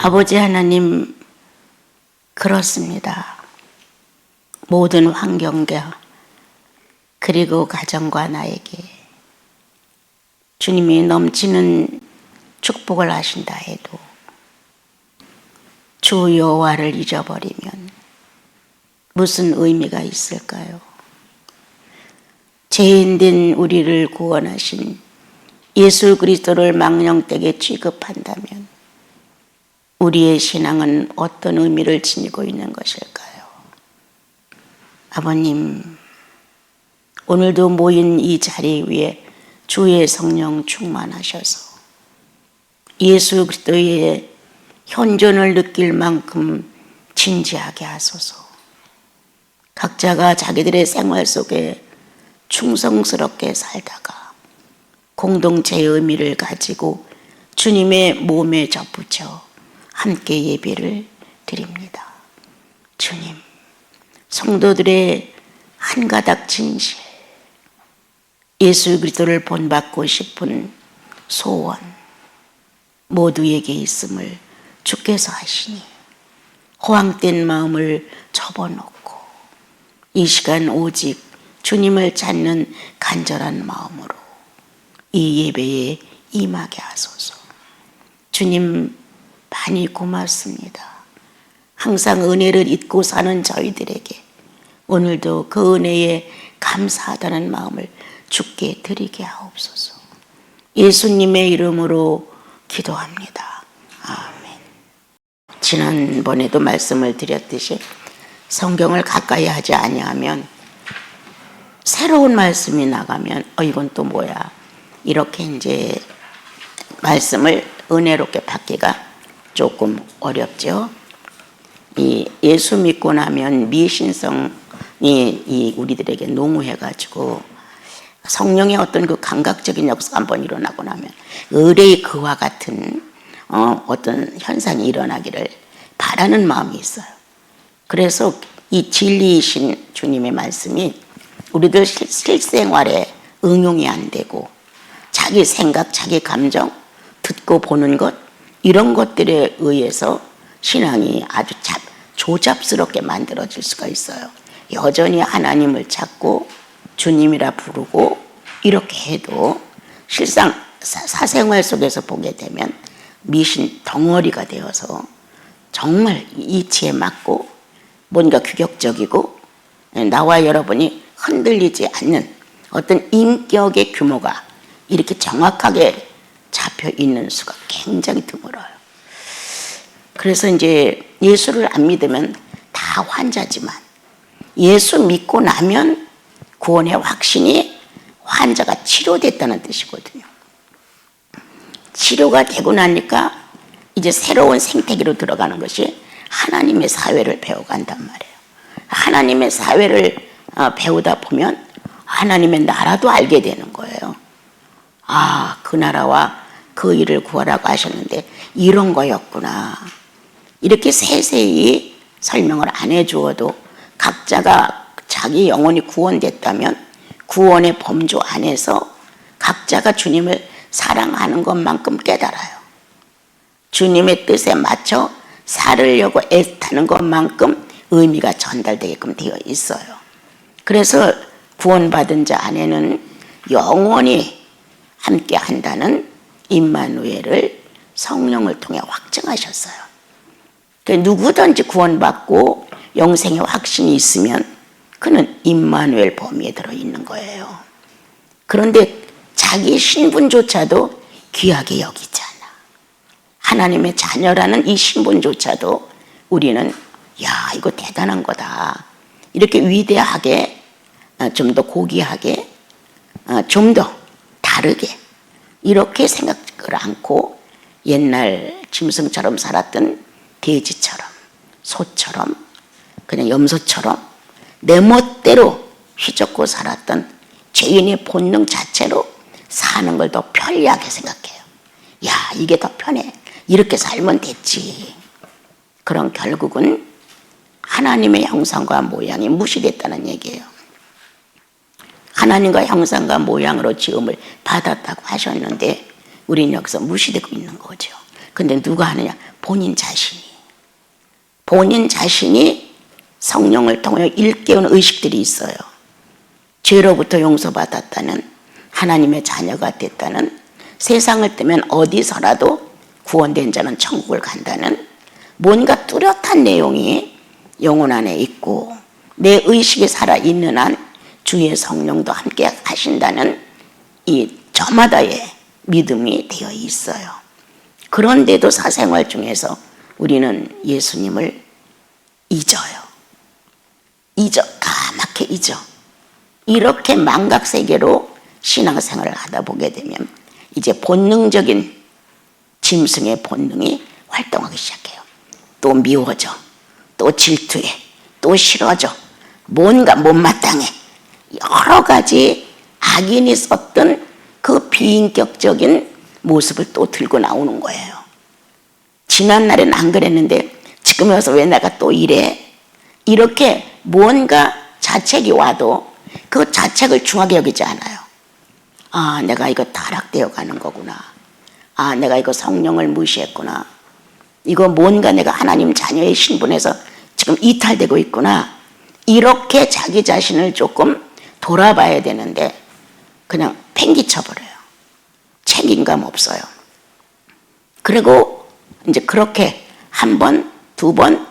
아버지 하나님, 그렇습니다. 모든 환경과 그리고 가정과 나에게 주님이 넘치는 축복을 하신다 해도 주 여호와를 잊어버리면 무슨 의미가 있을까요? 죄인된 우리를 구원하신 예수 그리스도를 망령되게 취급한다면 우리의 신앙은 어떤 의미를 지니고 있는 것일까요? 아버님, 오늘도 모인 이 자리 위에 주의 성령 충만하셔서 예수 그리스도의 현존을 느낄 만큼 진지하게 하소서. 각자가 자기들의 생활 속에 충성스럽게 살다가 공동체의 의미를 가지고 주님의 몸에 접붙여 함께 예배를 드립니다. 주님, 성도들의 한 가닥 진실, 예수 그리스도를 본받고 싶은 소원 모두에게 있음을 주께서 하시니 허황된 마음을 접어놓고 이 시간 오직 주님을 찾는 간절한 마음으로 이 예배에 임하게 하소서. 주님, 많이 고맙습니다. 항상 은혜를 잊고 사는 저희들에게 오늘도 그 은혜에 감사하다는 마음을 주께 드리게 하옵소서. 예수님의 이름으로 기도합니다. 아멘. 지난번에도 말씀을 드렸듯이 성경을 가까이 하지 아니하면 새로운 말씀이 나가면 이건 또 뭐야, 이렇게 이제 말씀을 은혜롭게 받기가 조금 어렵죠. 이 예수 믿고 나면 미신성이 우리들에게 농후해가지고 성령의 어떤 그 감각적인 역사가 한번 일어나고 나면 의뢰의 그와 같은 어떤 현상이 일어나기를 바라는 마음이 있어요. 그래서 이 진리이신 주님의 말씀이 우리들 실생활에 응용이 안 되고 자기 생각, 자기 감정, 듣고 보는 것, 이런 것들에 의해서 신앙이 아주 조잡스럽게 만들어질 수가 있어요. 여전히 하나님을 찾고 주님이라 부르고 이렇게 해도 실상 사생활 속에서 보게 되면 미신 덩어리가 되어서 정말 이치에 맞고 뭔가 규격적이고 나와 여러분이 흔들리지 않는 어떤 인격의 규모가 이렇게 정확하게 잡혀 있는 수가 굉장히 드물어요. 그래서 이제 예수를 안 믿으면 다 환자지만 예수 믿고 나면 구원의 확신이 환자가 치료됐다는 뜻이거든요. 치료가 되고 나니까 이제 새로운 생태계로 들어가는 것이 하나님의 사회를 배워간단 말이에요. 하나님의 사회를 배우다 보면 하나님의 나라도 알게 되는 거예요. 아, 그 나라와 그 일을 구하라고 하셨는데 이런 거였구나. 이렇게 세세히 설명을 안 해주어도 각자가 자기 영혼이 구원됐다면 구원의 범주 안에서 각자가 주님을 사랑하는 것만큼 깨달아요. 주님의 뜻에 맞춰 살으려고 애타는 것만큼 의미가 전달되게끔 되어 있어요. 그래서 구원받은 자 안에는 영원히 함께 한다는 임마누엘을 성령을 통해 확증하셨어요. 누구든지 구원받고 영생의 확신이 있으면 그는 임마누엘 범위에 들어있는 거예요. 그런데 자기 신분조차도 귀하게 여기지 않아. 하나님의 자녀라는 이 신분조차도 우리는 야, 이거 대단한 거다. 이렇게 위대하게, 좀 더 고귀하게, 좀 더 다르게 이렇게 생각을 않고 옛날 짐승처럼 살았던 돼지처럼, 소처럼, 그냥 염소처럼 내 멋대로 휘젓고 살았던 죄인의 본능 자체로 사는 걸 더 편리하게 생각해요. 야, 이게 더 편해. 이렇게 살면 됐지. 그럼 결국은 하나님의 형상과 모양이 무시됐다는 얘기예요. 하나님과 형상과 모양으로 지음을 받았다고 하셨는데 우리는 여기서 무시되고 있는 거죠. 근데 누가 하느냐? 본인 자신이 성령을 통하여 일깨운 의식들이 있어요. 죄로부터 용서받았다는, 하나님의 자녀가 됐다는, 세상을 뜨면 어디서라도 구원된 자는 천국을 간다는 뭔가 뚜렷한 내용이 영혼 안에 있고, 내 의식이 살아있는 한 주의 성령도 함께 하신다는 이 저마다의 믿음이 되어 있어요. 그런데도 사생활 중에서 우리는 예수님을 까맣게 잊어. 이렇게 망각세계로 신앙생활을 하다 보게 되면 이제 본능적인 짐승의 본능이 활동하기 시작해요. 또 미워져, 또 질투해, 또 싫어져, 뭔가 못마땅해. 여러 가지 악인이 썼던 그 비인격적인 모습을 또 들고 나오는 거예요. 지난날엔 안 그랬는데 지금 와서 왜 내가 또 이래? 이렇게 뭔가 자책이 와도 그 자책을 중하게 여기지 않아요. 아, 내가 이거 타락되어 가는 거구나. 아, 내가 이거 성령을 무시했구나. 이거 뭔가 내가 하나님 자녀의 신분에서 지금 이탈되고 있구나. 이렇게 자기 자신을 조금 돌아봐야 되는데 그냥 팽기쳐버려요. 책임감 없어요. 그리고 이제 그렇게 한 번, 두 번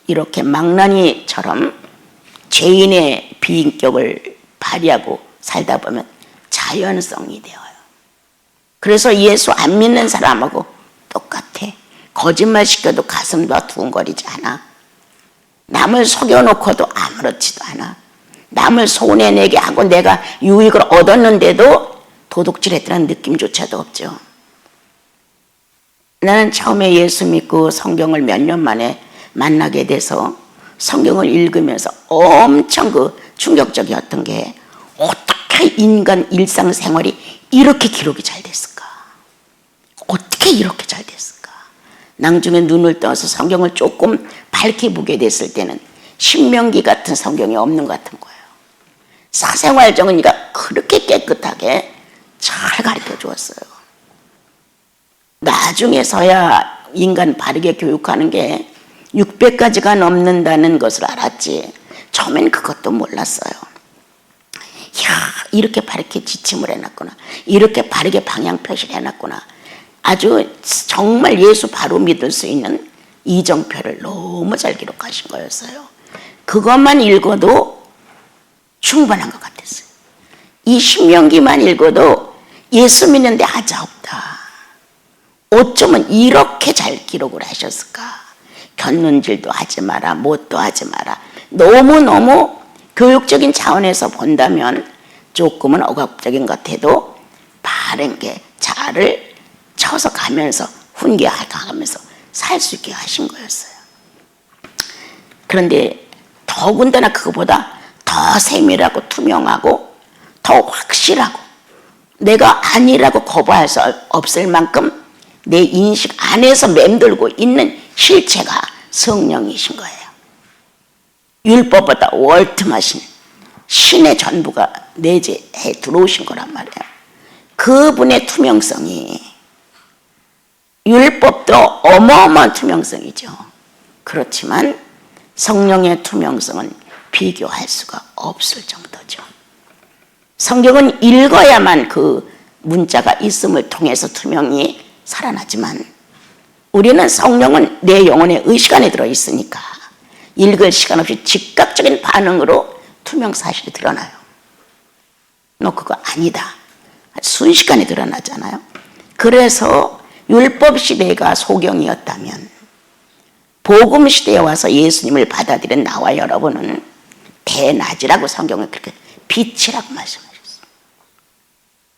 이렇게 망나니처럼 죄인의 비인격을 발휘하고 살다 보면 자연성이 되어요. 그래서 예수 안 믿는 사람하고 똑같아. 거짓말 시켜도 가슴도 두근거리지 않아. 남을 속여놓고도 아무렇지도 않아. 남을 손해내게 하고 내가 유익을 얻었는데도 도둑질했다는 느낌조차도 없죠. 나는 처음에 예수 믿고 성경을 몇 년 만에 만나게 돼서 성경을 읽으면서 엄청 그 충격적이었던 게, 어떻게 인간 일상생활이 이렇게 기록이 잘 됐을까? 어떻게 이렇게 잘 됐을까? 나중에 눈을 떠서 성경을 조금 밝게 보게 됐을 때는 신명기 같은 성경이 없는 것 같은 거예요. 사생활 정의가 그렇게 깨끗하게 잘 가르쳐 주었어요. 나중에서야 인간 바르게 교육하는 게 600가지가 넘는다는 것을 알았지, 처음엔 그것도 몰랐어요. 이야, 이렇게 바르게 지침을 해놨구나, 이렇게 바르게 방향 표시를 해놨구나. 아주 정말 예수 바로 믿을 수 있는 이정표를 너무 잘 기록하신 거였어요. 그것만 읽어도 충분한 것 같았어요. 이 신명기만 읽어도 예수 믿는데 하자 없다. 어쩌면 이렇게 잘 기록을 하셨을까? 곁눈질도 하지 마라, 못도 하지 마라. 너무너무 교육적인 차원에서 본다면 조금은 억압적인 것 같아도 바른 게 잘을 쳐서 가면서 훈계하면서 살 수 있게 하신 거였어요. 그런데 더군다나 그거보다 더 세밀하고 투명하고 더 확실하고 내가 아니라고 거부할 수 없을 만큼 내 인식 안에서 맴돌고 있는 실체가 성령이신 거예요. 율법보다 월등하신 신의 전부가 내재해 들어오신 거란 말이에요. 그분의 투명성이, 율법도 어마어마한 투명성이죠. 그렇지만 성령의 투명성은 비교할 수가 없을 정도죠. 성경은 읽어야만 그 문자가 있음을 통해서 투명이 살아나지만 우리는 성령은 내 영혼의 의식 안에 들어있으니까 읽을 시간 없이 즉각적인 반응으로 투명 사실이 드러나요. 너 그거 아니다, 순식간에 드러나잖아요. 그래서 율법 시대가 소경이었다면 복음 시대에 와서 예수님을 받아들인 나와 여러분은 대낮이라고 성경을 그렇게 빛이라고 말씀하셨어요.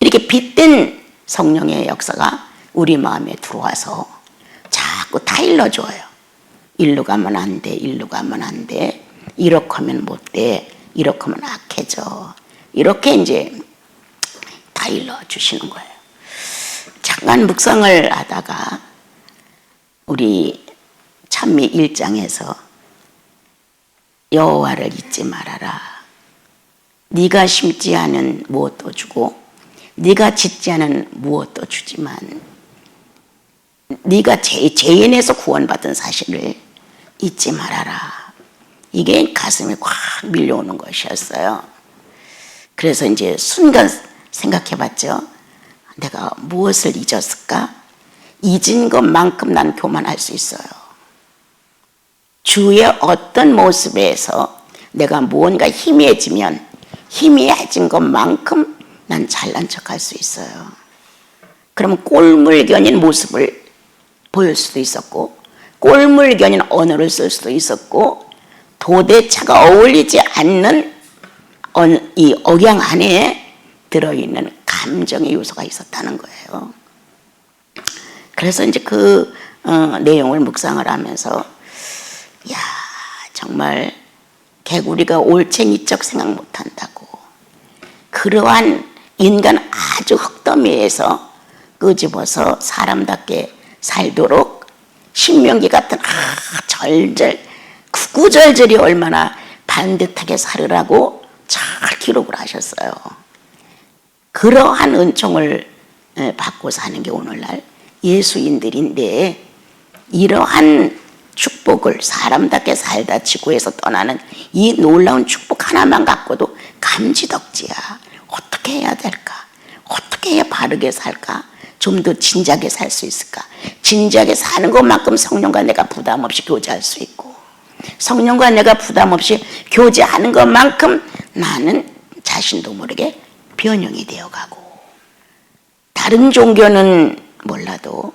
이렇게 빛된 성령의 역사가 우리 마음에 들어와서 자꾸 타일러 줘요. 일로 가면 안 돼, 일로 가면 안 돼, 이렇게 하면 못 돼, 이렇게 하면 악해져. 이렇게 이제 타일러 주시는 거예요. 잠깐 묵상을 하다가 우리 찬미 1장에서 여호와를 잊지 말아라. 네가 심지 않은 무엇도 주고 네가 짓지 않은 무엇도 주지만 네가 죄인에서 구원받은 사실을 잊지 말아라. 이게 가슴에 꽉 밀려오는 것이었어요. 그래서 이제 순간 생각해봤죠. 내가 무엇을 잊었을까? 잊은 것만큼 난 교만할 수 있어요. 주의 어떤 모습에서 내가 무언가 희미해지면 희미해진 것만큼 난 잘난 척할 수 있어요. 그러면 꼴물견인 모습을 보일 수도 있었고, 꼴물견인 언어를 쓸 수도 있었고, 도대체가 어울리지 않는 이 억양 안에 들어있는 감정의 요소가 있었다는 거예요. 그래서 이제 그 내용을 묵상을 하면서, 야, 정말 개구리가 올챙이적 생각 못한다고. 그러한 인간 아주 흙더미에서 끄집어서 사람답게 살도록 신명기 같은 구구절절이 얼마나 반듯하게 살으라고 잘 기록을 하셨어요. 그러한 은총을 받고 사는 게 오늘날 예수인들인데, 이러한 축복을 사람답게 살다 지구에서 떠나는 이 놀라운 축복 하나만 갖고도 감지덕지야. 어떻게 해야 될까? 어떻게 해야 바르게 살까? 좀 더 진지하게 살 수 있을까? 진지하게 사는 것만큼 성령과 내가 부담 없이 교제할 수 있고, 성령과 내가 부담 없이 교제하는 것만큼 나는 자신도 모르게 변형이 되어가고, 다른 종교는 몰라도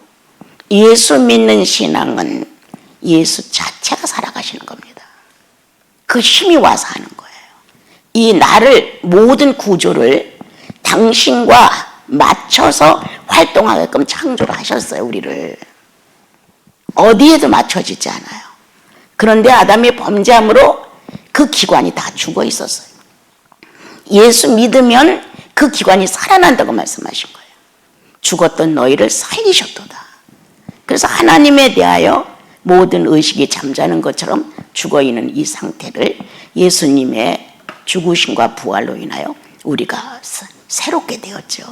예수 믿는 신앙은 예수 자체가 살아가시는 겁니다. 그 힘이 와서 하는 거예요. 이 나를, 모든 구조를 당신과 맞춰서 활동하게끔 창조를 하셨어요. 우리를 어디에도 맞춰지지 않아요. 그런데 아담이 범죄함으로 그 기관이 다 죽어 있었어요. 예수 믿으면 그 기관이 살아난다고 말씀하신 거예요. 죽었던 너희를 살리셨도다. 그래서 하나님에 대하여 모든 의식이 잠자는 것처럼 죽어있는 이 상태를 예수님의 죽으심과 부활로 인하여 우리가 새롭게 되었죠.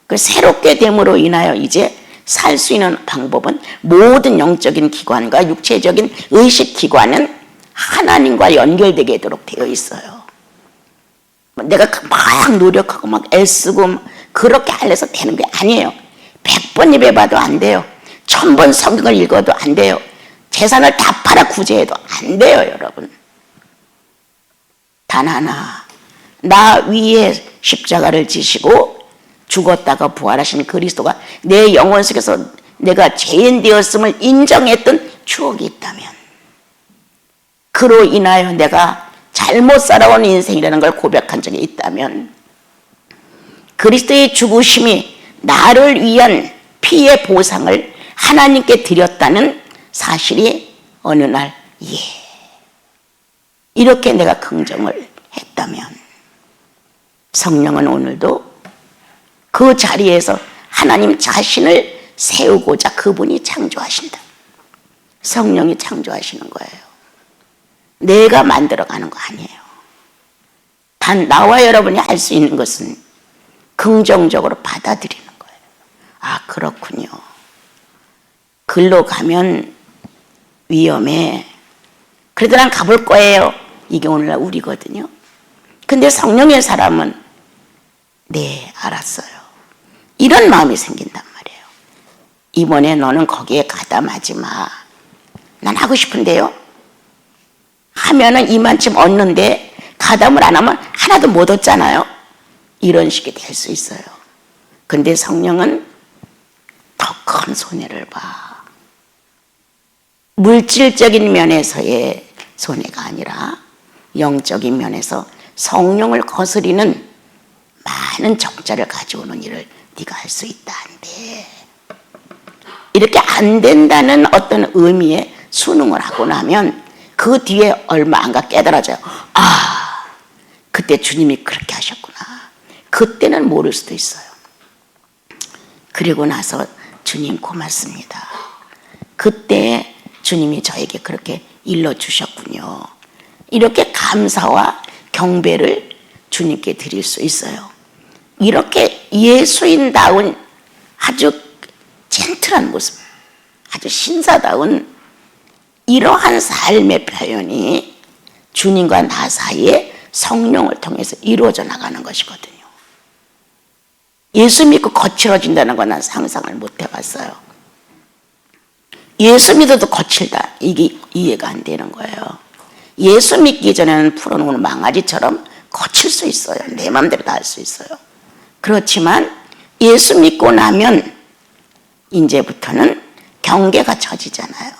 그 새롭게 됨으로 인하여 이제 살 수 있는 방법은 모든 영적인 기관과 육체적인 의식기관은 하나님과 연결되게 되도록 되어 있어요. 내가 막 노력하고 막 애쓰고 그렇게 하려서 되는 게 아니에요. 100번 입에봐도 안 돼요. 1000번 성경을 읽어도 안 돼요. 재산을 다 팔아 구제해도 안 돼요, 여러분. 단 하나, 나 위에 십자가를 지시고 죽었다가 부활하신 그리스도가 내 영혼 속에서 내가 죄인 되었음을 인정했던 추억이 있다면, 그로 인하여 내가 잘못 살아온 인생이라는 걸 고백한 적이 있다면, 그리스도의 죽으심이 나를 위한 피의 보상을 하나님께 드렸다는 사실이 어느 날 이렇게 내가 긍정을 했다면, 성령은 오늘도 그 자리에서 하나님 자신을 세우고자 그분이 창조하신다. 성령이 창조하시는 거예요. 내가 만들어가는 거 아니에요. 단 나와 여러분이 할 수 있는 것은 긍정적으로 받아들이는 거예요. 아, 그렇군요. 글로 가면 위험해. 그래도 난 가볼 거예요. 이게 오늘날 우리거든요. 근데 성령의 사람은 네, 알았어요. 이런 마음이 생긴단 말이에요. 이번에 너는 거기에 가담하지 마. 난 하고 싶은데요. 하면은 이만큼 얻는데 가담을 안 하면 하나도 못 얻잖아요. 이런 식이 될 수 있어요. 근데 성령은 더 큰 손해를 봐. 물질적인 면에서의 손해가 아니라 영적인 면에서 성령을 거스리는 많은 적자를 가져오는 일을 네가 할 수 있다. 안 돼. 이렇게 안 된다는 어떤 의미의 순응을 하고 나면 그 뒤에 얼마 안 가 깨달아져요. 아, 그때 주님이 그렇게 하셨구나. 그때는 모를 수도 있어요. 그리고 나서 주님 고맙습니다. 그때 주님이 저에게 그렇게 일러주셨군요. 이렇게 감사와 경배를 주님께 드릴 수 있어요. 이렇게 예수인다운 아주 젠틀한 모습, 아주 신사다운 이러한 삶의 표현이 주님과 나 사이에 성령을 통해서 이루어져 나가는 것이거든요. 예수 믿고 거칠어진다는 건 난 상상을 못 해봤어요. 예수 믿어도 거칠다, 이게 이해가 안 되는 거예요. 예수 믿기 전에는 풀어놓은 망아지처럼 거칠 수 있어요. 내 마음대로 다 할 수 있어요. 그렇지만 예수 믿고 나면 이제부터는 경계가 져지잖아요.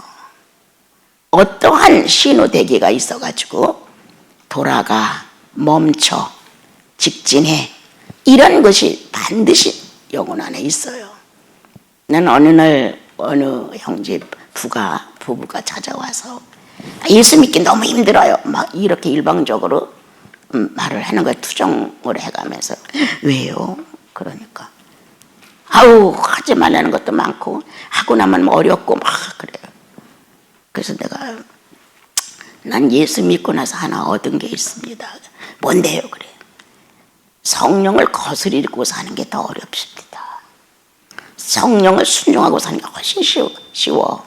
어떠한 신호대기가 있어가지고 돌아가, 멈춰, 직진해, 이런 것이 반드시 영혼 안에 있어요. 난 어느 날 어느 형제 부부가 찾아와서 예수 믿기 너무 힘들어요, 막 이렇게 일방적으로 말을 하는 거예요. 투정을 해가면서. 왜요? 그러니까 아우 하지 말라는 것도 많고 하고 나면 어렵고 막 그래요. 그래서 내가 난 예수 믿고 나서 하나 얻은 게 있습니다. 뭔데요? 그래. 성령을 거스리고 사는 게 더 어렵습니다. 성령을 순종하고 사는 게 훨씬 쉬워.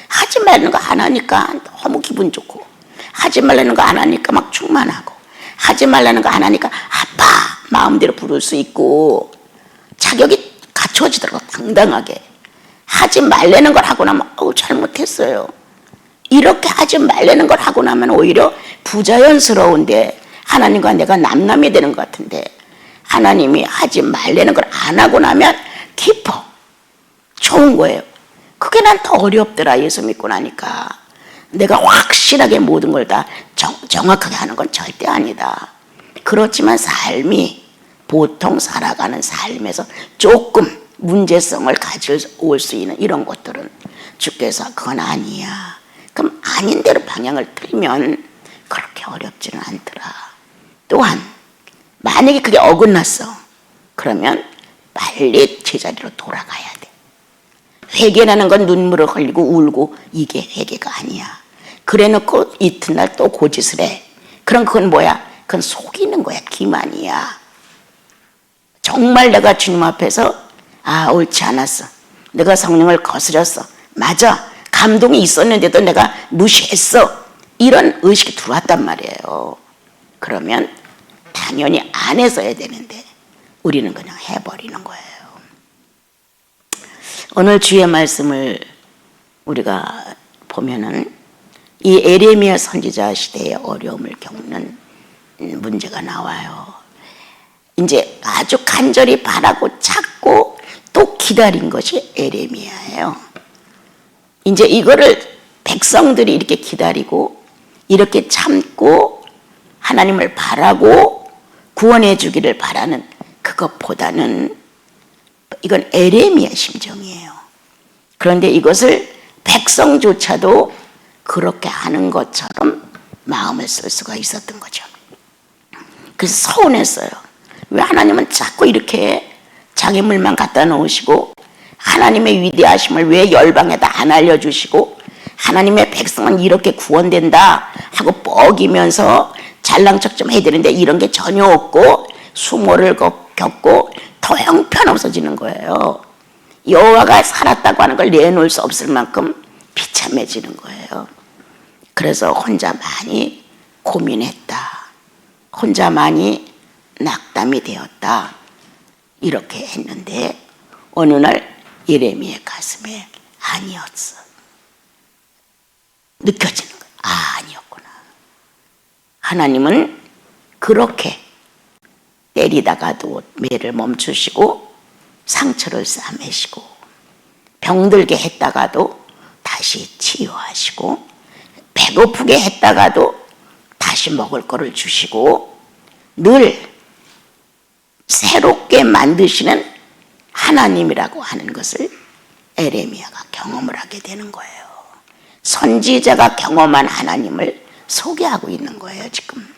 하지 말라는 거 안 하니까 너무 기분 좋고, 하지 말라는 거 안 하니까 막 충만하고, 하지 말라는 거 안 하니까 아빠 마음대로 부를 수 있고 자격이 갖춰지더라고. 당당하게 하지 말라는 걸 하고 나면 잘못했어요. 이렇게 하지 말라는 걸 하고 나면 오히려 부자연스러운데 하나님과 내가 남남이 되는 것 같은데, 하나님이 하지 말라는 걸 안 하고 나면 기뻐, 좋은 거예요. 그게 난 더 어렵더라. 예수 믿고 나니까 내가 확실하게 모든 걸 다 정확하게 하는 건 절대 아니다. 그렇지만 삶이 보통 살아가는 삶에서 조금 문제성을 가져올 수 있는 이런 것들은 주께서 그건 아니야. 그럼 아닌 대로 방향을 틀면 그렇게 어렵지는 않더라. 또한 만약에 그게 어긋났어, 그러면 빨리 제자리로 돌아가야 돼. 회개라는 건 눈물을 흘리고 울고 이게 회개가 아니야. 그래놓고 이튿날 또 고짓을 해. 그럼 그건 뭐야? 그건 속이는 거야. 기만이야. 정말 내가 주님 앞에서 옳지 않았어, 내가 성령을 거스렸어, 맞아, 감동이 있었는데도 내가 무시했어, 이런 의식이 들어왔단 말이에요. 그러면 당연히 안 해서 해야 되는데 우리는 그냥 해버리는 거예요. 오늘 주의 말씀을 우리가 보면은 이 에레미야 선지자 시대의 어려움을 겪는 문제가 나와요. 이제 아주 간절히 바라고 찾고 또 기다린 것이 에레미야예요. 이제 이거를 백성들이 이렇게 기다리고 이렇게 참고 하나님을 바라고 구원해 주기를 바라는 그것보다는 이건 에레미야 심정이에요. 그런데 이것을 백성조차도 그렇게 하는 것처럼 마음을 쓸 수가 있었던 거죠. 그래서 서운했어요. 왜 하나님은 자꾸 이렇게 장애물만 갖다 놓으시고 하나님의 위대하심을 왜 열방에다 안 알려주시고 하나님의 백성은 이렇게 구원된다 하고 뻐기면서 잘난 척 좀 해야 되는데 이런 게 전혀 없고 수모를 겪고 더 형편없어지는 거예요. 여호와가 살았다고 하는 걸 내놓을 수 없을 만큼 비참해지는 거예요. 그래서 혼자 많이 고민했다, 혼자 많이 낙담이 되었다, 이렇게 했는데 어느 날 예레미야 가슴에 아니었어. 느껴지는 거야. 아니었구나. 하나님은 그렇게 때리다가도 매를 멈추시고 상처를 싸매시고 병들게 했다가도 다시 치유하시고 배고프게 했다가도 다시 먹을 거를 주시고 늘 새롭게 만드시는 하나님이라고 하는 것을 에레미야가 경험을 하게 되는 거예요. 선지자가 경험한 하나님을 소개하고 있는 거예요, 지금.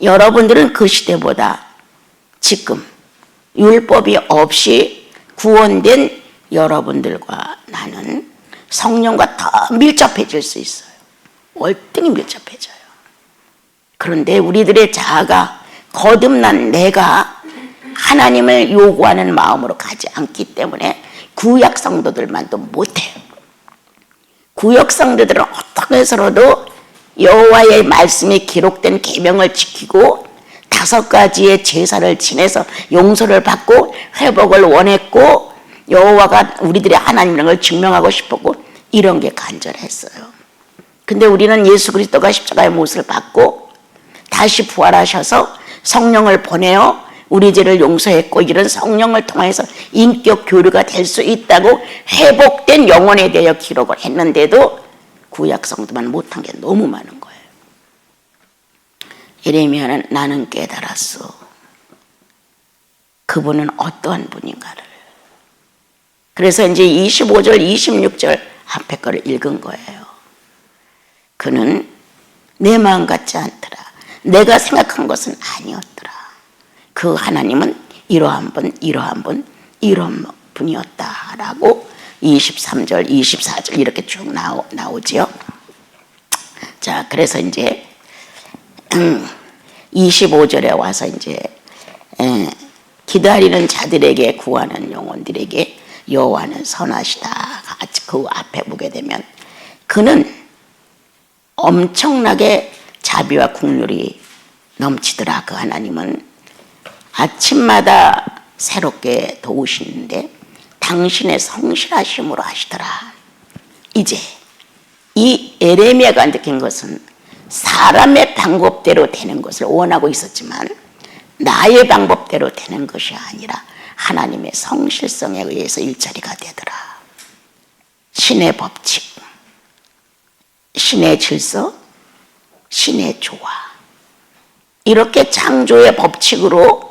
여러분들은 그 시대보다 지금 율법이 없이 구원된 여러분들과 나는 성령과 더 밀접해질 수 있어요. 월등히 밀접해져요. 그런데 우리들의 자아가 거듭난 내가 하나님을 요구하는 마음으로 가지 않기 때문에 구약 성도들만도 못해요. 구약 성도들은 어떻게 해서라도 여호와의 말씀이 기록된 계명을 지키고 5가지의 제사를 지내서 용서를 받고 회복을 원했고 여호와가 우리들의 하나님이라는 걸 증명하고 싶었고 이런 게 간절했어요. 근데 우리는 예수 그리스도가 십자가의 못을 받고 다시 부활하셔서 성령을 보내어 우리 죄를 용서했고 이런 성령을 통해서 인격 교류가 될 수 있다고 회복된 영혼에 대하여 기록을 했는데도 구약 성도만 못한 게 너무 많은 거예요. 예레미야는 나는 깨달았어. 그분은 어떠한 분인가를. 그래서 이제 25절, 26절 앞에 거를 읽은 거예요. 그는 내 마음 같지 않더라. 내가 생각한 것은 아니었더라. 그 하나님은 이러한 분, 이러한 분, 이런 분이었다라고 23절, 24절 이렇게 쭉 나오죠. 자, 그래서 이제 25절에 와서 이제 기다리는 자들에게 구하는 영혼들에게 여호와는 선하시다. 같이 그 앞에 보게 되면 그는 엄청나게 자비와 국률이 넘치더라. 그 하나님은 아침마다 새롭게 도우시는데 당신의 성실하심으로 하시더라. 이제 이 예레미야가 느낀 것은 사람의 방법대로 되는 것을 원하고 있었지만 나의 방법대로 되는 것이 아니라 하나님의 성실성에 의해서 일자리가 되더라. 신의 법칙, 신의 질서, 신의 조화, 이렇게 창조의 법칙으로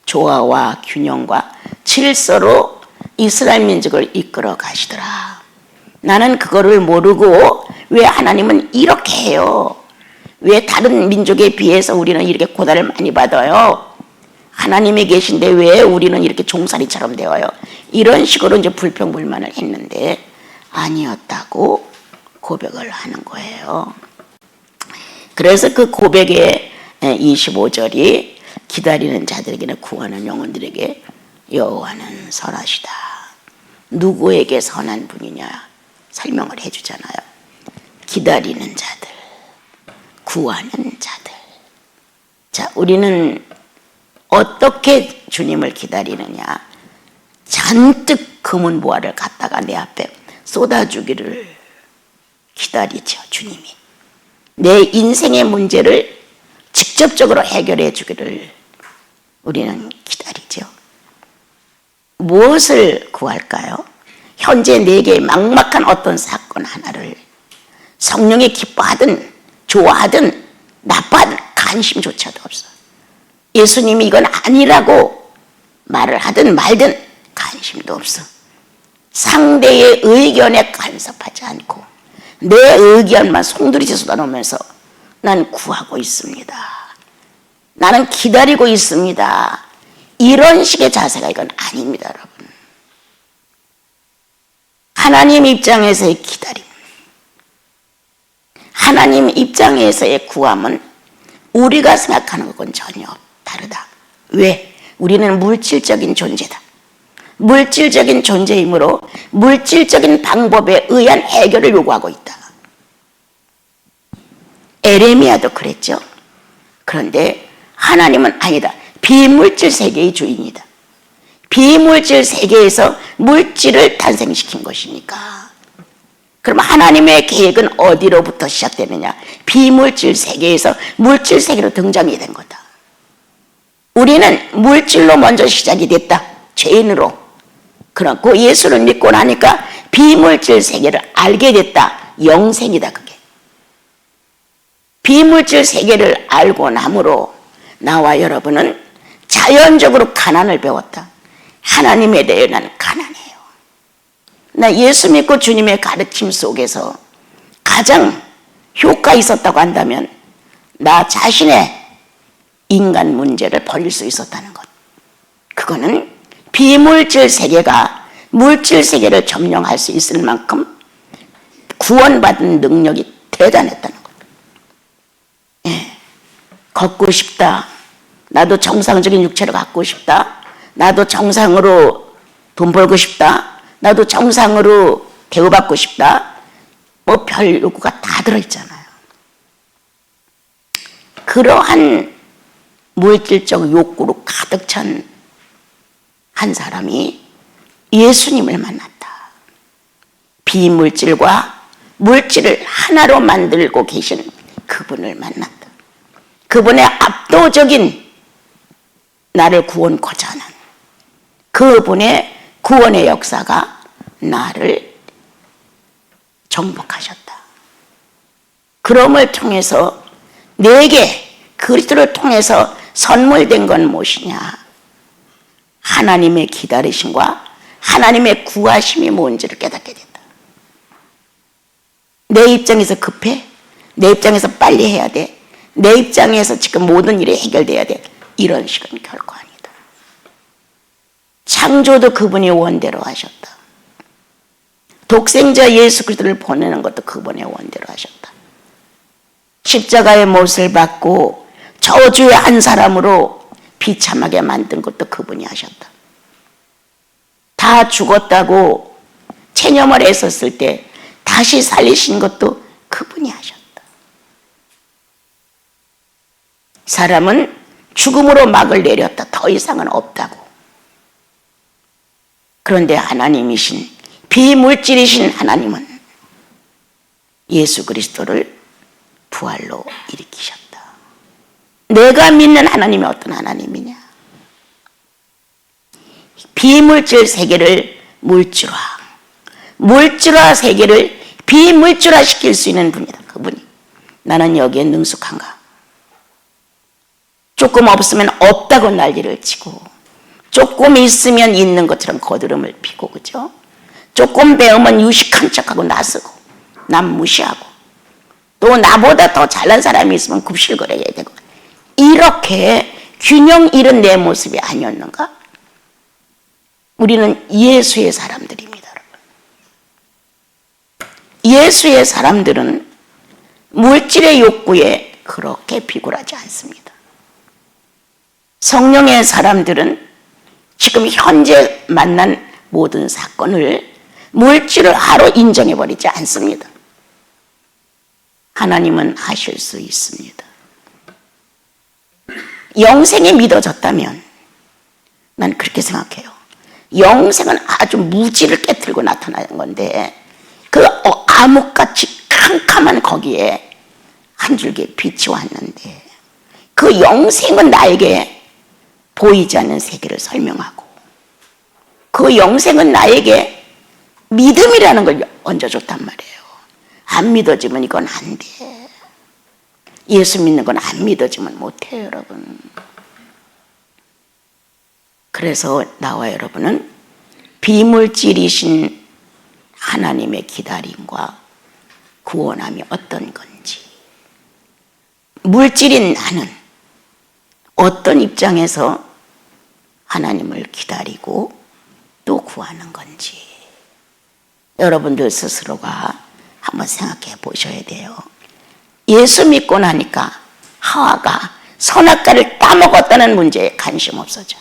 조화와 균형과 질서로 이스라엘 민족을 이끌어 가시더라. 나는 그거를 모르고 왜 하나님은 이렇게 해요? 왜 다른 민족에 비해서 우리는 이렇게 고난을 많이 받아요? 하나님이 계신데 왜 우리는 이렇게 종살이처럼 되어요? 이런 식으로 이제 불평불만을 했는데 아니었다고 고백을 하는 거예요. 그래서 그 고백의 25절이 기다리는 자들에게는 구하는 영혼들에게 여호와는 선하시다. 누구에게 선한 분이냐 설명을 해주잖아요. 기다리는 자들, 구하는 자들. 자, 우리는 어떻게 주님을 기다리느냐? 잔뜩 금은 보화를 갖다가 내 앞에 쏟아주기를 기다리죠, 주님이. 내 인생의 문제를 직접적으로 해결해 주기를 우리는 기다리죠. 무엇을 구할까요? 현재 내게 막막한 어떤 사건 하나를 성령이 기뻐하든 좋아하든 나빠하든 관심조차도 없어. 예수님이 이건 아니라고 말을 하든 말든 관심도 없어. 상대의 의견에 간섭하지 않고 내 의견만 송두리째 쏟아놓으면서 난 구하고 있습니다. 나는 기다리고 있습니다. 이런 식의 자세가 이건 아닙니다, 여러분. 하나님 입장에서의 기다림, 하나님 입장에서의 구함은 우리가 생각하는 것과는 전혀 다르다. 왜? 우리는 물질적인 존재다. 물질적인 존재이므로 물질적인 방법에 의한 해결을 요구하고 있다. 에레미야도 그랬죠. 그런데 하나님은 아니다. 비물질 세계의 주인이다. 비물질 세계에서 물질을 탄생시킨 것이니까. 그럼 하나님의 계획은 어디로부터 시작되느냐? 비물질 세계에서 물질 세계로 등장이 된 거다. 우리는 물질로 먼저 시작이 됐다. 죄인으로. 그렇고 예수를 믿고 나니까 비물질 세계를 알게 됐다. 영생이다, 그게. 비물질 세계를 알고 남으로 나와 여러분은 자연적으로 가난을 배웠다. 하나님에 대해 나는 가난해요. 나 예수 믿고 주님의 가르침 속에서 가장 효과 있었다고 한다면 나 자신의 인간 문제를 버릴 수 있었다는 것. 그거는 비물질 세계가 물질 세계를 점령할 수 있을 만큼 구원받은 능력이 대단했다는 것. 예. 걷고 싶다. 나도 정상적인 육체를 갖고 싶다. 나도 정상으로 돈 벌고 싶다. 나도 정상으로 대우받고 싶다. 뭐 별 요구가 다 들어있잖아요. 그러한 물질적 욕구로 가득 찬 한 사람이 예수님을 만났다. 비물질과 물질을 하나로 만들고 계신 그분을 만났다. 그분의 압도적인 나를 구원코자 하는 그분의 구원의 역사가 나를 정복하셨다. 그럼을 통해서 내게 그리스도를 통해서 선물된 건 무엇이냐? 하나님의 기다리심과 하나님의 구하심이 뭔지를 깨닫게 된다. 내 입장에서 급해? 내 입장에서 빨리 해야 돼? 내 입장에서 지금 모든 일이 해결돼야 돼? 이런 식은 결코 아니다. 창조도 그분이 원대로 하셨다. 독생자 예수 그리스도를 보내는 것도 그분의 원대로 하셨다. 십자가의 못을 받고 저주의 한 사람으로 비참하게 만든 것도 그분이 하셨다. 다 죽었다고 체념을 했었을 때 다시 살리신 것도 그분이 하셨다. 사람은 죽음으로 막을 내렸다. 더 이상은 없다고. 그런데 하나님이신 비물질이신 하나님은 예수 그리스도를 부활로 일으키셨다. 내가 믿는 하나님이 어떤 하나님이냐? 비물질 세계를 물질화, 물질화 세계를 비물질화 시킬 수 있는 분이다. 그분이. 나는 여기에 능숙한가? 조금 없으면 없다고 난리를 치고, 조금 있으면 있는 것처럼 거드름을 피고, 그죠? 조금 배우면 유식한 척하고 나서고, 남 무시하고, 또 나보다 더 잘난 사람이 있으면 굽실거려야 되고, 이렇게 균형 잃은 내 모습이 아니었는가? 우리는 예수의 사람들입니다, 여러분. 예수의 사람들은 물질의 욕구에 그렇게 비굴하지 않습니다. 성령의 사람들은 지금 현재 만난 모든 사건을 물질화로 인정해버리지 않습니다. 하나님은 하실 수 있습니다. 영생이 믿어졌다면 난 그렇게 생각해요. 영생은 아주 무지를 깨뜨리고 나타나는 건데 그 암흑같이 캄캄한 거기에 한 줄기 빛이 왔는데 그 영생은 나에게 보이지 않는 세계를 설명하고 그 영생은 나에게 믿음이라는 걸 얹어줬단 말이에요. 안 믿어지면 이건 안 돼. 예수 믿는 건 안 믿어지면 못해요, 여러분. 그래서 나와 여러분은 비물질이신 하나님의 기다림과 구원함이 어떤 건지, 물질인 나는 어떤 입장에서 하나님을 기다리고 또 구하는 건지 여러분들 스스로가 한번 생각해 보셔야 돼요. 예수 믿고 나니까 하와가 선악과를 따먹었다는 문제에 관심 없어져.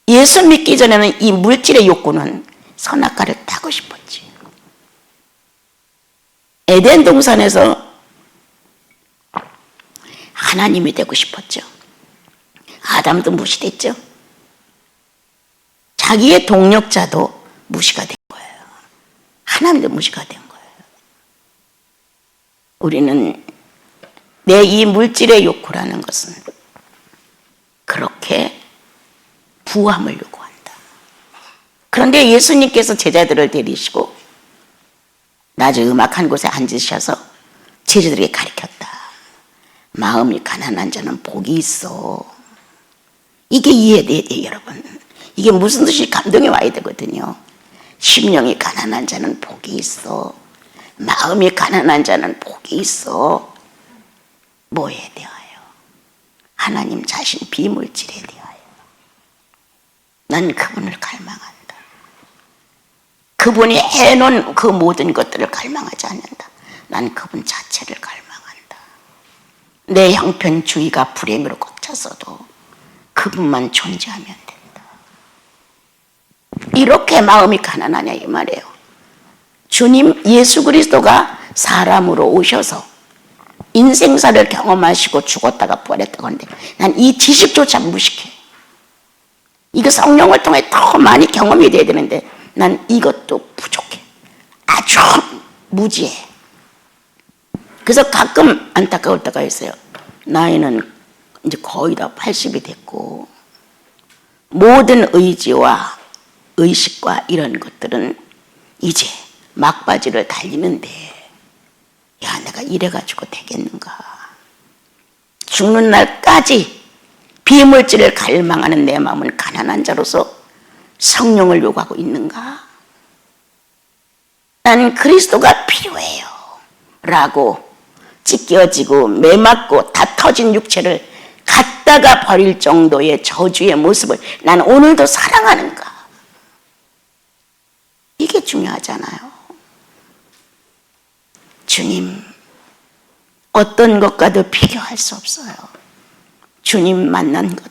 예수 믿기 전에는 이 물질의 욕구는 선악과를 따고 싶었지. 에덴 동산에서 하나님이 되고 싶었죠. 아담도 무시됐죠. 자기의 동력자도 무시가 된 거예요. 하나님도 무시가 된 거예요. 우리는 내 이 물질의 욕구라는 것은 그렇게 부함을 요구한다. 그런데 예수님께서 제자들을 데리시고 낮에 음악한 곳에 앉으셔서 제자들에게 가르쳤다. 마음이 가난한 자는 복이 있어. 이게 이해돼야 돼요, 여러분. 이게 무슨 뜻이 감동이 와야 되거든요. 심령이 가난한 자는 복이 있어. 마음이 가난한 자는 복이 있어. 뭐에 대하여? 하나님 자신 비물질에 대하여. 난 그분을 갈망한다. 그분이 해놓은 그 모든 것들을 갈망하지 않는다. 난 그분 자체를 갈망한다. 내 형편주의가 불행으로 꽉 찼어도 그분만 존재하면 된다. 이렇게 마음이 가난하냐 이 말이에요. 주님 예수 그리스도가 사람으로 오셔서 인생사를 경험하시고 죽었다가 부활했다고 하는데 난 이 지식조차 무식해. 이거 성령을 통해 더 많이 경험이 돼야 되는데 난 이것도 부족해. 아주 무지해. 그래서 가끔 안타까울 때가 있어요. 나이는 이제 거의 다 80이 됐고 모든 의지와 의식과 이런 것들은 이제 막바지를 달리는데 야 내가 이래가지고 되겠는가. 죽는 날까지 비물질을 갈망하는 내 마음은 가난한 자로서 성령을 요구하고 있는가. 나는 그리스도가 필요해요 라고 찢겨지고 매맞고 다 터진 육체를 갖다가 버릴 정도의 저주의 모습을 난 오늘도 사랑하는가. 이게 중요하잖아요. 주님 어떤 것과도 비교할 수 없어요. 주님 만난 것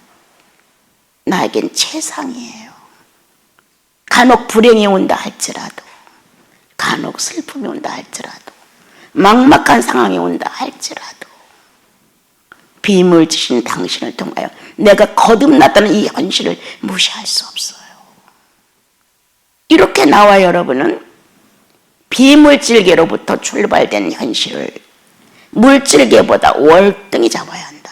나에겐 최상이에요. 간혹 불행이 온다 할지라도 간혹 슬픔이 온다 할지라도 막막한 상황이 온다 할지라도 빔을 지신 당신을 통하여 내가 거듭났다는 이 현실을 무시할 수 없어요. 이렇게 나와 여러분은 비물질계로부터 출발된 현실을 물질계보다 월등히 잡아야 한다.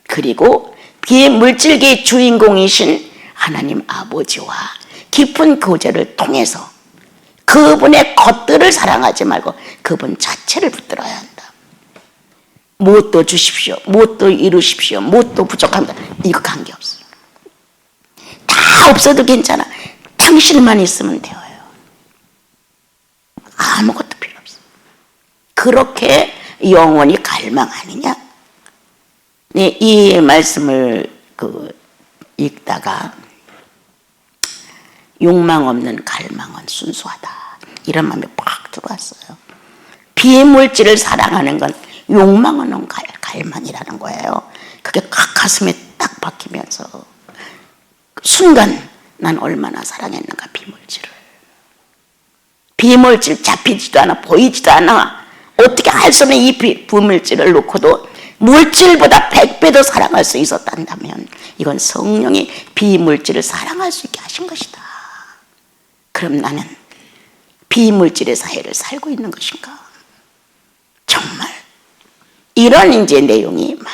그리고 비물질계의 주인공이신 하나님 아버지와 깊은 교제를 통해서 그분의 것들을 사랑하지 말고 그분 자체를 붙들어야 한다. 무엇도 주십시오. 무엇도 이루십시오. 무엇도 부족합니다. 이거 관계없어요. 다 없어도 괜찮아. 당신만 있으면 되어요. 아무것도 필요 없어요. 그렇게 영원히 갈망하느냐? 네, 이 말씀을 읽다가 욕망 없는 갈망은 순수하다. 이런 마음이 팍 들어왔어요. 비물질을 사랑하는 건 욕망 없는 갈망이라는 거예요. 그게 가슴에 딱 박히면서 순간 난 얼마나 사랑했는가 비물질을. 비물질 잡히지도 않아 보이지도 않아. 어떻게 할 수 없는 이 비물질을 놓고도 물질보다 100배 더 사랑할 수 있었단다면 이건 성령이 비물질을 사랑할 수 있게 하신 것이다. 그럼 나는 비물질의 사회를 살고 있는 것인가? 정말 이런 이제 내용이 막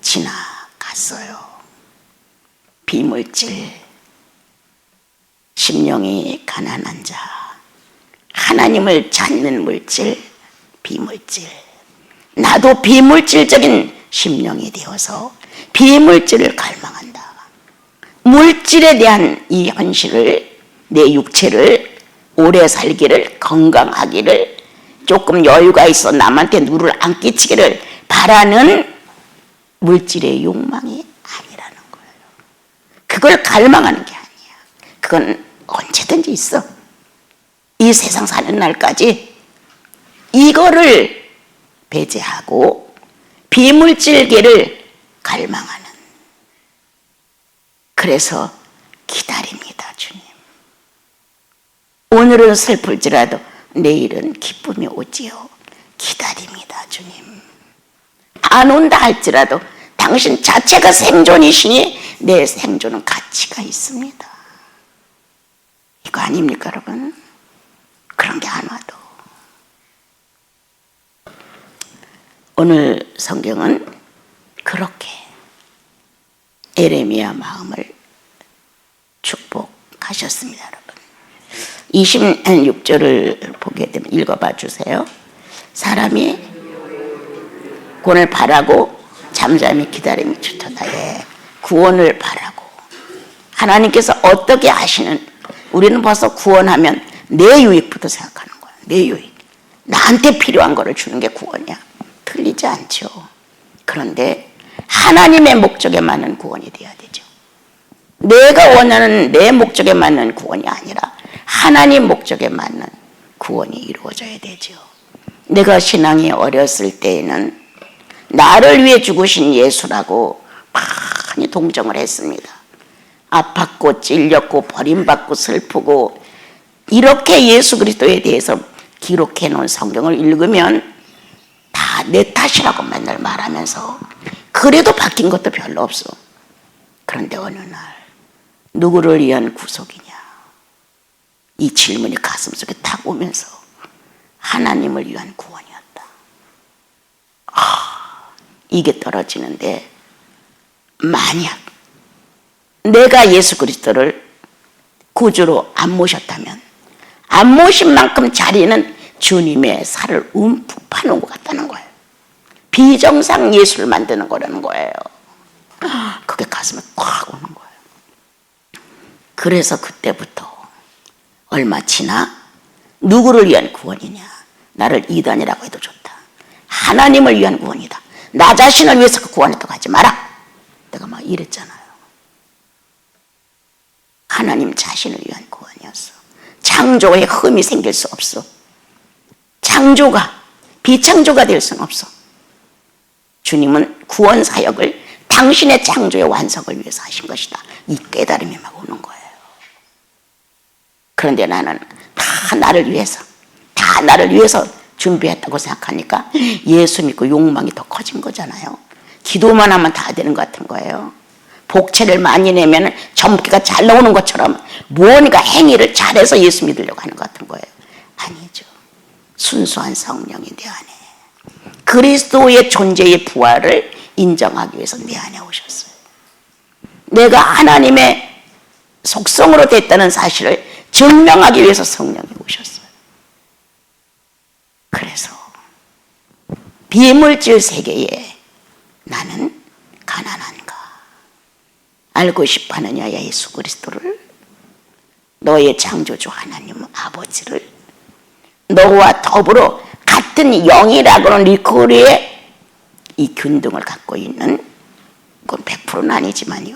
지나갔어요. 비물질, 심령이 가난한 자, 하나님을 찾는 물질, 비물질. 나도 비물질적인 심령이 되어서 비물질을 갈망한다. 물질에 대한 이 현실을, 내 육체를 오래 살기를, 건강하기를, 조금 여유가 있어 남한테 누를 안 끼치기를 바라는 물질의 욕망이 아니라는 거예요. 그걸 갈망하는 게 아니야. 그건 언제든지 있어. 이 세상 사는 날까지 이거를 배제하고 비물질계를 갈망하는. 그래서 기다립니다, 주님. 오늘은 슬플지라도 내일은 기쁨이 오지요. 기다립니다, 주님. 안 온다 할지라도 당신 자체가 생존이시니 내 생존은 가치가 있습니다. 이거 아닙니까, 여러분? 그런 게 안 와도. 오늘 성경은 그렇게 에레미야 마음을 축복하셨습니다, 여러분. 26절을 보게 되면 읽어봐 주세요. 사람이 구원을 바라고 잠잠히 기다림이 좋도다. 예. 구원을 바라고. 하나님께서 어떻게 하시는, 우리는 벌써 구원하면 내 유익부터 생각하는 거야. 내 유익. 나한테 필요한 거를 주는 게 구원이야. 틀리지 않죠. 그런데 하나님의 목적에 맞는 구원이 돼야 되죠. 내가 원하는 내 목적에 맞는 구원이 아니라 하나님 목적에 맞는 구원이 이루어져야 되죠. 내가 신앙이 어렸을 때에는 나를 위해 죽으신 예수라고 많이 동정을 했습니다. 아팠고 찔렸고 버림받고 슬프고 이렇게 예수 그리스도에 대해서 기록해 놓은 성경을 읽으면 다 내 탓이라고 맨날 말하면서 그래도 바뀐 것도 별로 없어. 그런데 어느 날 누구를 위한 구속이냐, 이 질문이 가슴속에 탁 오면서 하나님을 위한 구원이었다. 이게 떨어지는데, 만약 내가 예수 그리스도를 구주로 안 모셨다면 안 모신 만큼 자리는 주님의 살을 움푹 파놓은 것 같다는 거예요. 비정상 예수를 만드는 거라는 거예요. 그게 가슴에 꽉 오는 거예요. 그래서 그때부터 얼마 지나 누구를 위한 구원이냐, 나를 이단이라고 해도 좋다, 하나님을 위한 구원이다, 나 자신을 위해서 그 구원했다고 하지 마라, 내가 막 이랬잖아요. 하나님 자신을 위한 구원이었어. 창조에 흠이 생길 수 없어. 창조가 비창조가 될 수는 없어. 주님은 구원 사역을 당신의 창조의 완성을 위해서 하신 것이다, 이 깨달음이 막 오는 거예요. 그런데 나는 다 나를 위해서 준비했다고 생각하니까 예수 믿고 욕망이 더 커진 거잖아요. 기도만 하면 다 되는 것 같은 거예요. 복채를 많이 내면 점괘가 잘 나오는 것처럼 무언가 행위를 잘해서 예수 믿으려고 하는 것 같은 거예요. 아니죠. 순수한 성령이 내 안에, 그리스도의 존재의 부활을 인정하기 위해서 내 안에 오셨어요. 내가 하나님의 속성으로 됐다는 사실을 증명하기 위해서 성령이 오셨어요. 그래서 비물질 세계에 나는 가난한가 알고 싶어하느냐, 예수 그리스도를, 너의 창조주 하나님 아버지를, 너와 더불어 같은 영이라고는 리코리의 이 균등을 갖고 있는, 그건 100%는 아니지만요,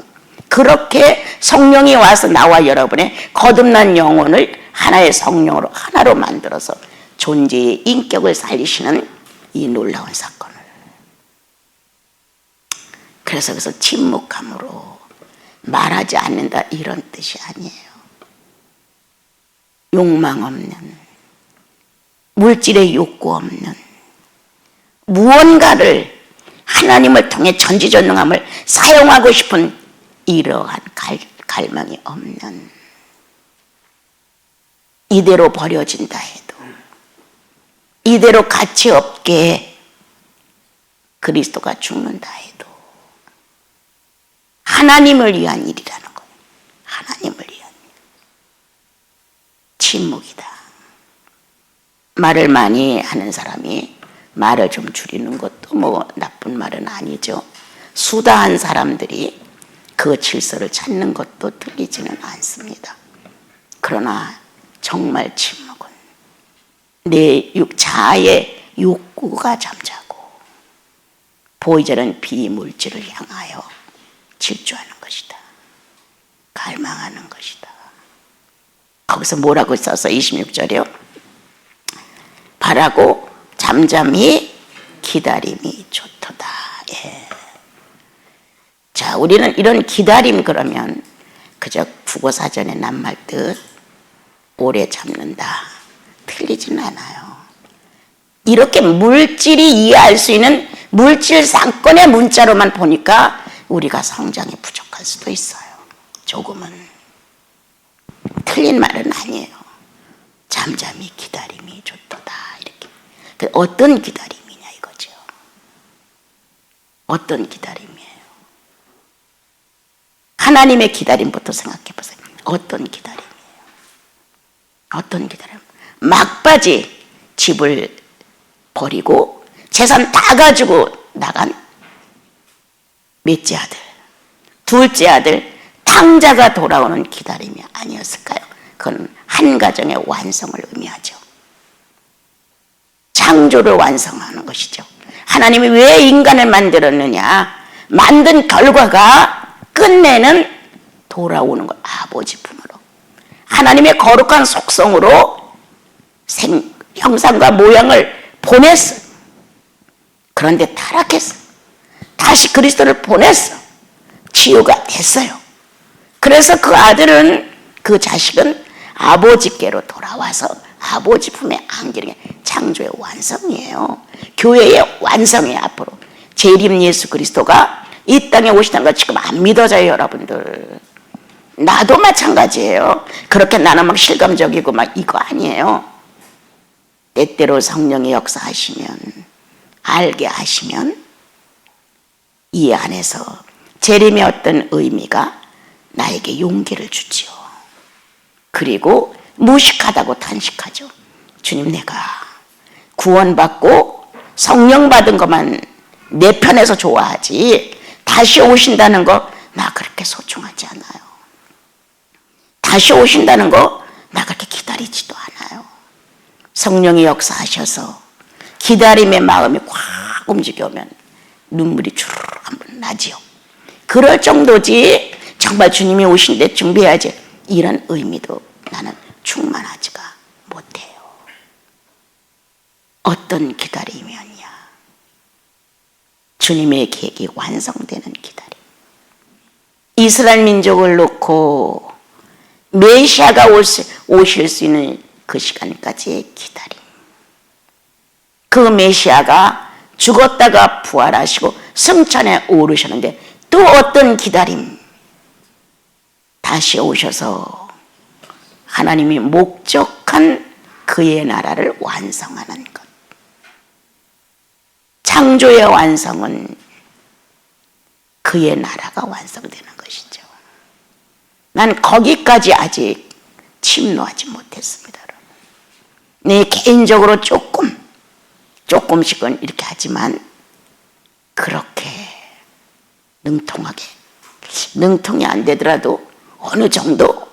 그렇게 성령이 와서 나와 여러분의 거듭난 영혼을 하나의 성령으로 하나로 만들어서 존재의 인격을 살리시는 이 놀라운 사건을, 그래서 침묵함으로 말하지 않는다, 이런 뜻이 아니에요. 욕망 없는, 물질의 욕구 없는, 무언가를 하나님을 통해 전지전능함을 사용하고 싶은 이러한 갈망이 없는, 이대로 버려진다 해도, 이대로 가치 없게 그리스도가 죽는다 해도 하나님을 위한 일이라는 거예요. 하나님을 위한 일. 침묵이다. 말을 많이 하는 사람이 말을 좀 줄이는 것도 뭐 나쁜 말은 아니죠. 수다한 사람들이 그 질서를 찾는 것도 틀리지는 않습니다. 그러나 정말 침묵은 내 자아의 욕구가 잠자고 보이자는 비물질을 향하여 질주하는 것이다, 갈망하는 것이다. 거기서 뭐라고 써서 26절이요? 바라고 잠잠히 기다림이 좋도다. 예. 자, 우리는 이런 기다림 그러면 그저 국어사전에 낱말뜻 오래 참는다, 틀리지는 않아요. 이렇게 물질이 이해할 수 있는 물질 상권의 문자로만 보니까 우리가 성장이 부족할 수도 있어요. 조금은. 틀린 말은 아니에요. 잠잠히 기다림이 좋도다, 이렇게. 어떤 기다림이냐 이거죠. 어떤 기다림이에요? 하나님의 기다림부터 생각해 보세요. 어떤 기다림이에요? 어떤 기다림? 막바지 집을 버리고 재산 다 가지고 나간 넷째 아들, 둘째 아들, 탕자가 돌아오는 기다림이 아니었을까요? 그건 한 가정의 완성을 의미하죠. 창조를 완성하는 것이죠. 하나님이 왜 인간을 만들었느냐? 만든 결과가 끝내는 돌아오는 것, 아버지 품으로. 하나님의 거룩한 속성으로 형상과 모양을 보냈어. 그런데 타락했어. 다시 그리스도를 보냈어. 치유가 됐어요. 그래서 그 아들은, 그 자식은 아버지께로 돌아와서 아버지 품에 안기는 게 창조의 완성이에요. 교회의 완성이에요. 앞으로 재림 예수 그리스도가 이 땅에 오시다는 거 지금 안 믿어져요, 여러분들. 나도 마찬가지예요. 그렇게 나는 막 실감적이고 막 이거 아니에요. 때때로 성령의 역사하시면, 알게 하시면 이 안에서 재림의 어떤 의미가 나에게 용기를 주지요. 그리고 무식하다고 탄식하죠. 주님, 내가 구원받고 성령 받은 것만 내 편에서 좋아하지 다시 오신다는 거 나 그렇게 소중하지 않아요. 다시 오신다는 거 나 그렇게 기다리지도 않아요. 성령이 역사하셔서 기다림의 마음이 확 움직여오면 눈물이 주르륵 한번 나지요. 그럴 정도지 정말 주님이 오신데 준비해야지 이런 의미도 나는 충만하지가 못해요. 어떤 기다림이었냐? 주님의 계획이 완성되는 기다림. 이스라엘 민족을 놓고 메시아가 오실 수 있는 그 시간까지의 기다림. 그 메시아가 죽었다가 부활하시고 승천에 오르셨는데 또 어떤 기다림. 다시 오셔서 하나님이 목적한 그의 나라를 완성하는 것. 창조의 완성은 그의 나라가 완성되는 것이죠. 난 거기까지 아직 침노하지 못했습니다. 내 개인적으로 조금씩은 이렇게 하지만 그렇게 능통이 안 되더라도 어느 정도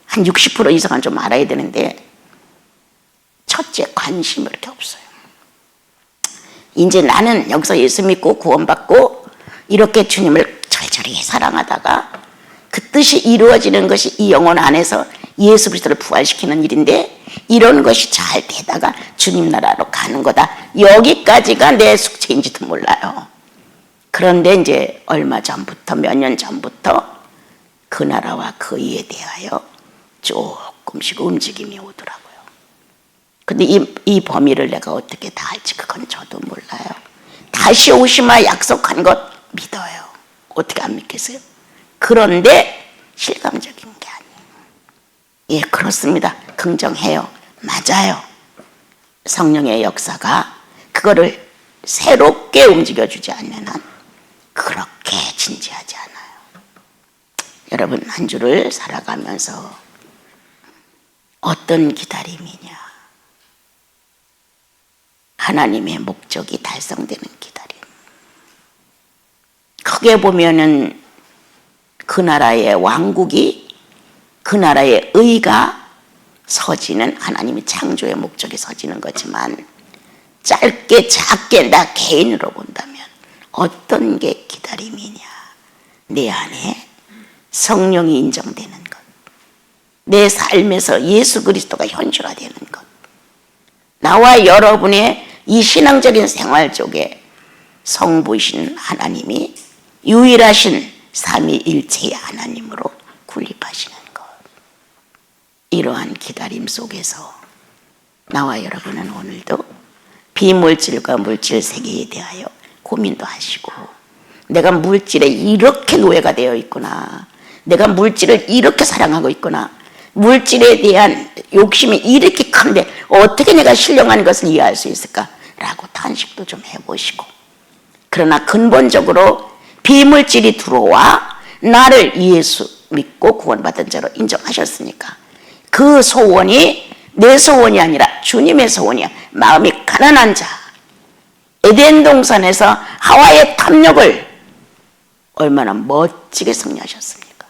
한 60% 이상은 좀 알아야 되는데 첫째, 관심이 그렇게 없어요. 이제 나는 여기서 예수 믿고 구원받고 이렇게 주님을 절절히 사랑하다가 그 뜻이 이루어지는 것이 이 영혼 안에서 예수 그리스도를 부활시키는 일인데 이런 것이 잘 되다가 주님 나라로 가는 거다. 여기까지가 내 숙제인지도 몰라요. 그런데 이제 얼마 전부터, 몇 년 전부터 그 나라와 그 이에 대하여 조금씩 움직임이 오더라고요. 근데 이 범위를 내가 어떻게 다 할지 그건 저도 몰라요. 다시 오시마 약속한 것 믿어요. 어떻게 안 믿겠어요? 그런데 실감적인 게 아니에요. 예, 그렇습니다. 긍정해요. 맞아요. 성령의 역사가 그거를 새롭게 움직여주지 않는 한 그렇게 진지하지 않아요. 여러분, 한 주를 살아가면서 어떤 기다림이냐? 하나님의 목적이 달성되는 기다림. 크게 보면은 그 나라의 왕국이, 그 나라의 의가 서지는, 하나님이 창조의 목적이 서지는 거지만 짧게 작게 나 개인으로 본다면 어떤 게 기다림이냐? 내 안에 성령이 인정되는 것, 내 삶에서 예수 그리스도가 현실화되는 것, 나와 여러분의 이 신앙적인 생활 속에 성부이신 하나님이 유일하신 삼위일체의 하나님으로 군립하시는 것. 이러한 기다림 속에서 나와 여러분은 오늘도 비물질과 물질 세계에 대하여 고민도 하시고, 내가 물질에 이렇게 노예가 되어 있구나, 내가 물질을 이렇게 사랑하고 있구나, 물질에 대한 욕심이 이렇게 큰데 어떻게 내가 신령한 것을 이해할 수 있을까? 라고 탄식도 좀 해보시고, 그러나 근본적으로 비물질이 들어와 나를 예수 믿고 구원받은 자로 인정하셨으니까 그 소원이 내 소원이 아니라 주님의 소원이야. 마음이 가난한 자, 에덴 동산에서 하와의 탐욕을 얼마나 멋지게 승리하셨습니까?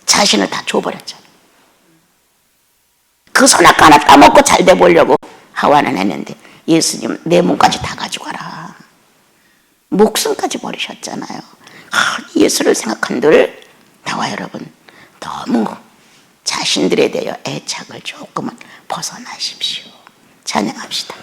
자신을 다 줘버렸잖아요. 그 선악 하나 따먹고 잘 돼 보려고 하와는 했는데 예수님 내 몸까지 다 가져가라. 목숨까지 버리셨잖아요. 예수를 생각한들 나와 여러분 너무 자신들에 대하여 애착을 조금은 벗어나십시오. 찬양합시다.